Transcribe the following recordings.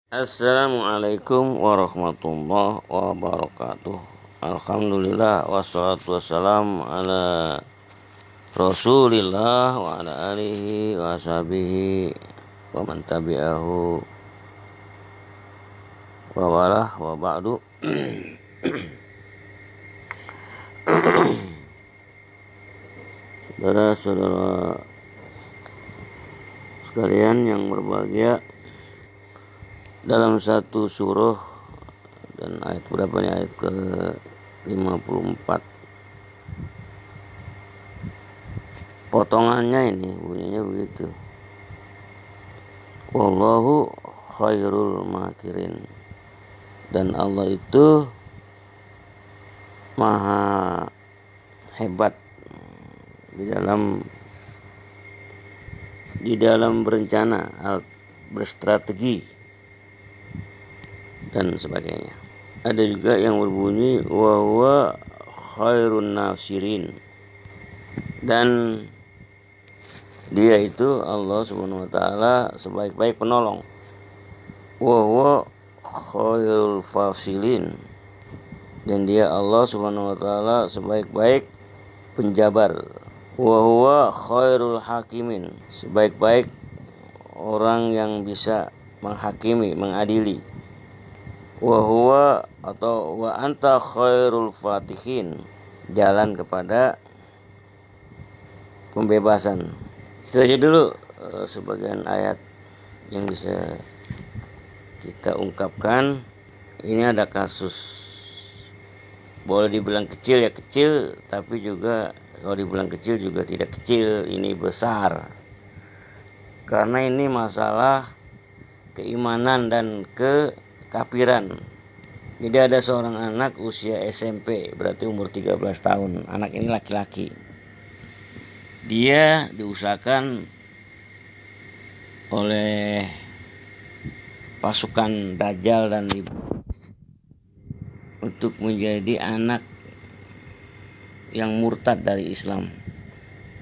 Assalamualaikum warahmatullahi wabarakatuh. Alhamdulillah wassalatu wassalam ala Rasulillah wa ala alihi wa sahbihi wa man tabi'ahu wa walah wa ba'du. Saudara-saudara sekalian yang berbahagia, dalam satu surah, dan ayat berapa nih, ayat ke 54, potongannya ini bunyinya begitu: wallahu khairul makirin, dan Allah itu maha hebat di dalam berencana, berstrategi dan sebagainya. Ada juga yang berbunyi wa huwa khairun nasirin, dan dia itu Allah Subhanahu wa taala sebaik-baik penolong. Wa huwa khairul fasilin, dan dia Allah Subhanahu wa taala sebaik-baik penjabar. Wa huwa khairul hakimin, sebaik-baik orang yang bisa menghakimi, mengadili. Wa huwa atau wa anta khairul fatihin, jalan kepada pembebasan. Itu aja dulu sebagian ayat yang bisa kita ungkapkan. Ini ada kasus, boleh dibilang kecil ya kecil, tapi juga kalau dibilang kecil juga tidak kecil, ini besar. Karena ini masalah keimanan dan kekafiran. Jadi ada seorang anak usia SMP, berarti umur 13 tahun. Anak ini laki-laki. Dia diusahakan oleh pasukan Dajjal dan untuk menjadi anak yang murtad dari Islam,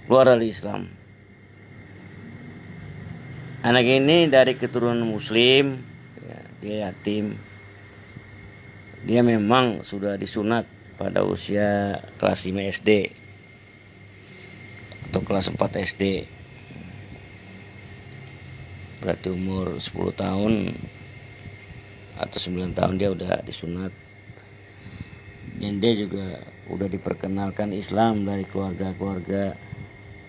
keluar dari Islam. Anak ini dari keturunan muslim, ya, dia yatim. Dia memang sudah disunat pada usia kelas 5 SD atau kelas 4 SD. Berarti umur 10 tahun atau 9 tahun dia udah disunat. Dan dia juga udah diperkenalkan Islam dari keluarga-keluarga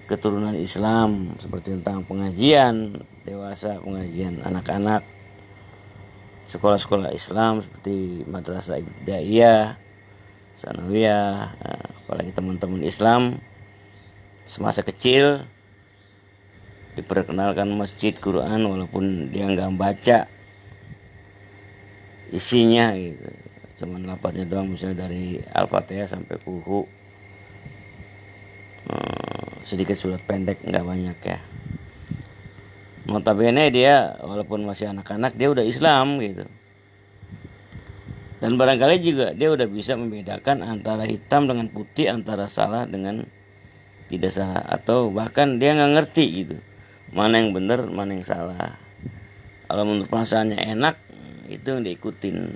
keturunan Islam, seperti tentang pengajian dewasa, pengajian anak-anak, sekolah-sekolah Islam seperti Madrasah Ibtidaiyah, Sanawiyah. Apalagi teman-teman Islam semasa kecil diperkenalkan masjid, Quran, walaupun dia nggak baca isinya gitu, cuman lafadznya doang, misalnya dari Al-Fatihah sampai Qul, sedikit surat pendek, nggak banyak ya. Notabene dia walaupun masih anak-anak dia udah Islam gitu. Dan barangkali juga dia udah bisa membedakan antara hitam dengan putih, antara salah dengan tidak salah, atau bahkan dia nggak ngerti gitu, mana yang benar, mana yang salah. Kalau menurut perasaannya enak, itu yang diikutin.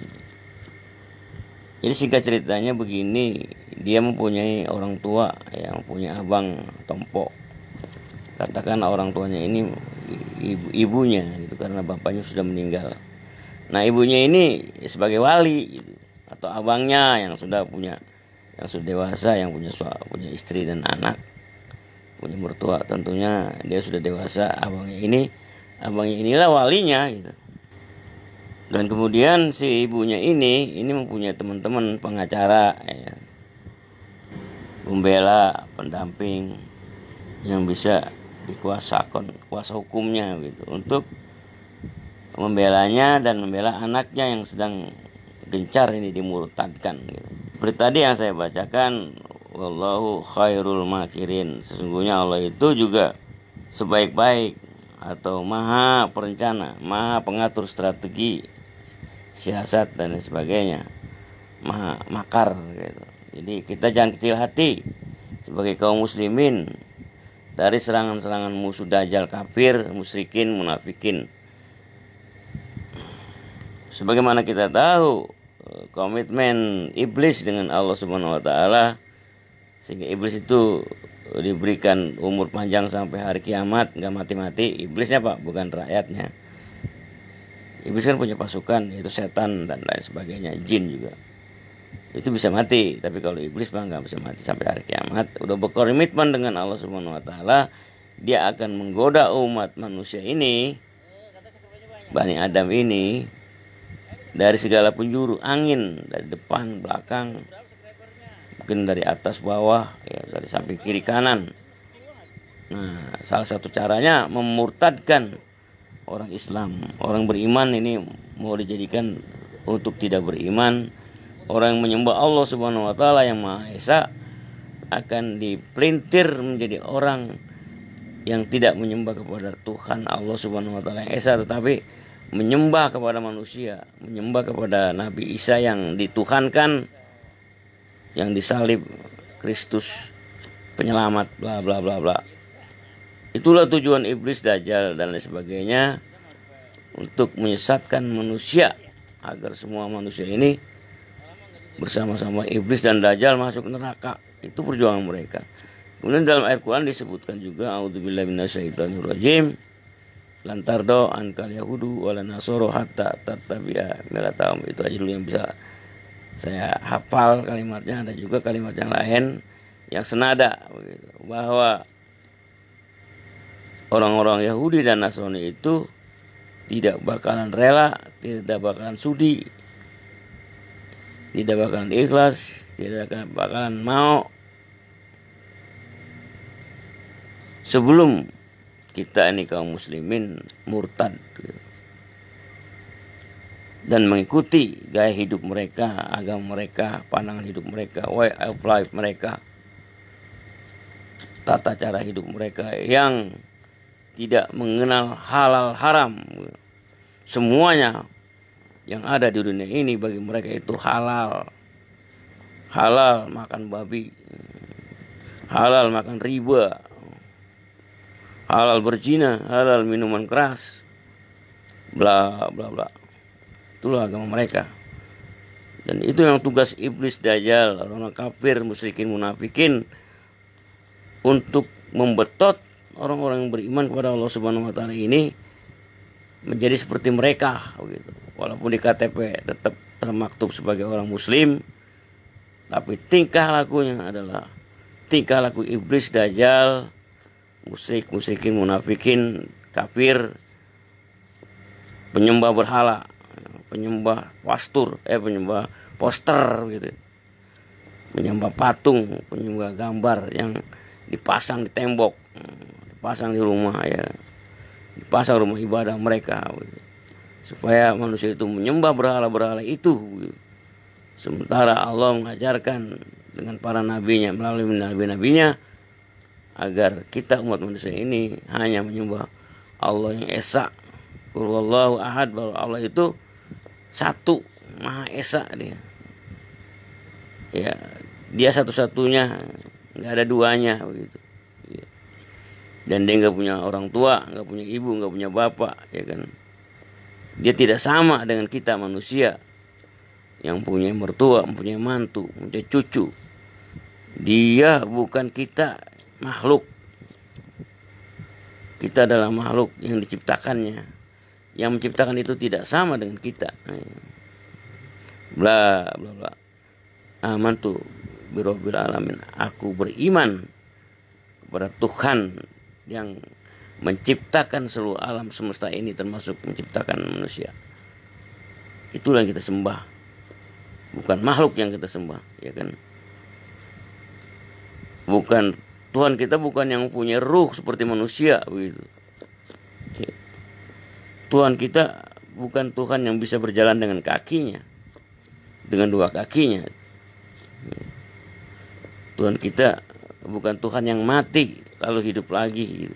Jadi singkat ceritanya begini, dia mempunyai orang tua yang punya abang tompo. Katakan orang tuanya ini ibunya gitu, karena bapaknya sudah meninggal. Nah ibunya ini sebagai wali gitu, atau abangnya yang sudah dewasa, yang punya istri dan anak, punya mertua, tentunya dia sudah dewasa. Abangnya inilah walinya gitu. Dan kemudian si ibunya ini mempunyai teman-teman pengacara, ya, pembela, pendamping yang bisa dikuasakan, kuasa hukumnya gitu, untuk membelanya dan membela anaknya yang sedang gencar ini dimurtadkan gitu. Seperti tadi yang saya bacakan, wallahu khairul makirin, sesungguhnya Allah itu juga sebaik-baik atau maha perencana, maha pengatur strategi, siasat dan sebagainya, maha makar gitu. Jadi kita jangan kecil hati sebagai kaum muslimin dari serangan-serangan musuh dajjal, kafir, musyrikin, munafikin. Sebagaimana kita tahu komitmen iblis dengan Allah Subhanahu wa taala, sehingga iblis itu diberikan umur panjang sampai hari kiamat, nggak mati-mati. Iblisnya Pak, bukan rakyatnya. Iblis kan punya pasukan, yaitu setan dan lain sebagainya, jin juga. Itu bisa mati, tapi kalau iblis Pak nggak bisa mati sampai hari kiamat. Udah berkomitmen dengan Allah Subhanahu wa taala, dia akan menggoda umat manusia ini, Bani Adam ini, dari segala penjuru angin, dari depan, belakang, mungkin dari atas bawah, ya, dari samping kiri kanan. Nah, salah satu caranya memurtadkan orang Islam. Orang beriman ini mau dijadikan untuk tidak beriman. Orang yang menyembah Allah Subhanahu wa taala yang Maha Esa akan dipelintir menjadi orang yang tidak menyembah kepada Tuhan Allah Subhanahu wa taala yang Esa, tetapi menyembah kepada manusia, menyembah kepada Nabi Isa yang dituhankan, yang disalib, Kristus penyelamat, bla bla bla bla. Itulah tujuan iblis, dajjal dan lain sebagainya, untuk menyesatkan manusia agar semua manusia ini bersama-sama iblis dan dajjal masuk neraka. Itu perjuangan mereka. Kemudian dalam ayat Quran disebutkan juga, a'udzubillahi minasyaitonirrajim, lantardo ankal yahudu wala nasoro hatta tattabi'a millatahum. Itu aja dulu yang bisa saya hafal kalimatnya. Ada juga kalimat yang lain yang senada, bahwa orang-orang Yahudi dan Nasrani itu tidak bakalan rela, tidak bakalan sudi, tidak bakalan ikhlas, tidak bakalan mau sebelum kita ini kaum muslimin murtad dan mengikuti gaya hidup mereka, agama mereka, pandangan hidup mereka, way of life mereka, tata cara hidup mereka yang tidak mengenal halal haram. Semuanya yang ada di dunia ini bagi mereka itu halal. Halal makan babi, halal makan riba, halal berzina, halal minuman keras, bla bla bla. Itulah agama mereka. Dan itu yang tugas iblis, dajjal, orang kafir, musyrikin, munafikin, untuk membetot orang-orang yang beriman kepada Allah Subhanahu wa taala ini menjadi seperti mereka begitu. Walaupun di KTP tetap termaktub sebagai orang muslim, tapi tingkah lakunya adalah tingkah laku iblis, dajjal, musyrik, musyrikin, munafikin, kafir, penyembah berhala, penyembah penyembah poster gitu, penyembah patung, penyembah gambar yang dipasang di tembok, dipasang di rumah, ya, dipasang rumah ibadah mereka gitu, supaya manusia itu menyembah berhala-berhala itu gitu. Sementara Allah mengajarkan dengan para nabinya, melalui nabi-nabinya, agar kita umat manusia ini hanya menyembah Allah yang Esa, Qul huwallahu ahad, bahwa Allah itu satu, Maha Esa dia. Ya, dia satu-satunya, nggak ada duanya begitu. Dan dia nggak punya orang tua, nggak punya ibu, nggak punya bapak, ya kan. Dia tidak sama dengan kita manusia yang punya mertua, punya mantu, punya cucu. Dia bukan kita, makhluk. Kita adalah makhluk yang diciptakannya. Yang menciptakan itu tidak sama dengan kita. Bla bla bla. Amantu birabbil alamin. Aku beriman kepada Tuhan yang menciptakan seluruh alam semesta ini, termasuk menciptakan manusia. Itulah yang kita sembah, bukan makhluk yang kita sembah, ya kan. Bukan Tuhan kita, bukan yang punya ruh seperti manusia begitu. Tuhan kita bukan Tuhan yang bisa berjalan dengan kakinya, dengan dua kakinya. Tuhan kita bukan Tuhan yang mati lalu hidup lagi.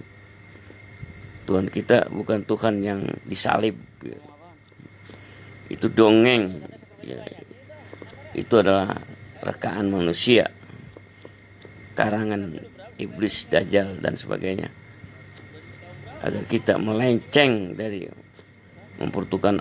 Tuhan kita bukan Tuhan yang disalib. Itu dongeng. Itu adalah rekaan manusia, karangan iblis, dajjal dan sebagainya, agar kita melenceng dari mempertuhan